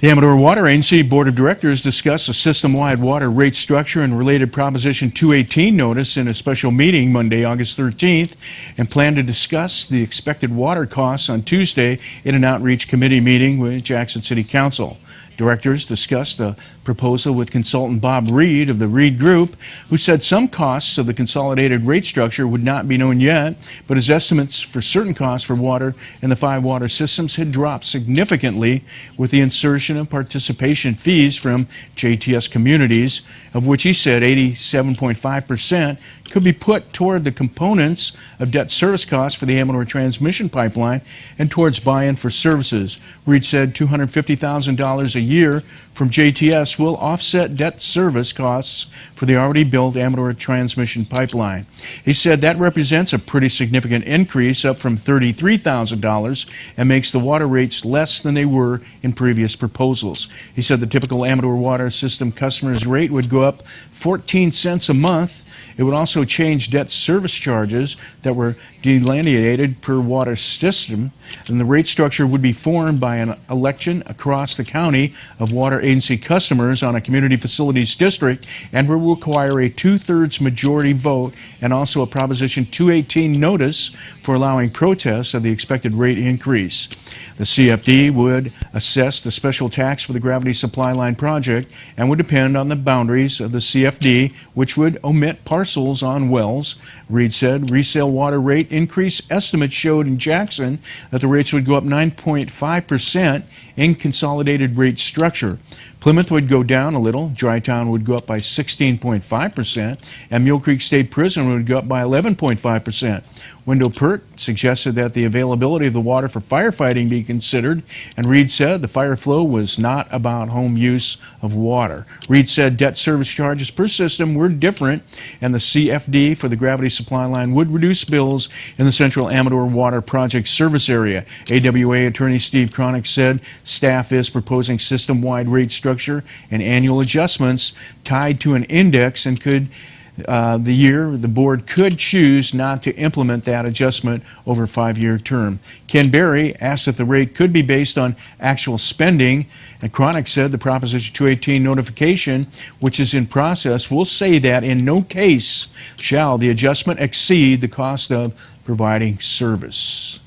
The Amador Water Agency Board of Directors discussed a system-wide water rate structure and related Proposition 218 notice in a special meeting Monday, August 13th, and plan to discuss the expected water costs on Tuesday in an outreach committee meeting with Jackson City Council. Directors discussed the proposal with consultant Bob Reed of the Reed Group, who said some costs of the consolidated rate structure would not be known yet, but his estimates for certain costs for water in the 5 water systems had dropped significantly with the insertion of participation fees from JTS communities, of which he said 87.5% could be put toward the components of debt service costs for the Amador transmission pipeline and towards buy-in for services. Reed said $250,000 a year from JTS will offset debt service costs for the already built Amador transmission pipeline. He said that represents a pretty significant increase, up from $33,000, and makes the water rates less than they were in previous proposals. He said the typical Amador water system customer's rate would go up 14 cents a month. It would also change debt service charges that were delineated per water system, and the rate structure would be formed by an election across the county of water agency customers on a community facilities district, and will require a 2/3 majority vote and also a Proposition 218 notice for allowing protests of the expected rate increase. The CFD would assess the special tax for the gravity supply line project and would depend on the boundaries of the CFD, which would omit parcels on wells. Reed said resale water rate increase estimates showed in Jackson that the rates would go up 9.5% in consolidated rate structure. Plymouth would go down a little, Drytown would go up by 16.5%, and Mule Creek State Prison would go up by 11.5%. Wendell Pert suggested that the availability of the water for firefighting be considered, and Reed said the fire flow was not about home use of water. Reed said debt service charges per system were different, and the CFD for the gravity supply line would reduce bills in the Central Amador Water Project service area. AWA attorney Steve Cronick said staff is proposing system-wide rate structure and annual adjustments tied to an index, and the board could choose not to implement that adjustment over a 5-year term. Ken Berry asked if the rate could be based on actual spending, and Cronick said the Proposition 218 notification, which is in process, will say that in no case shall the adjustment exceed the cost of providing service.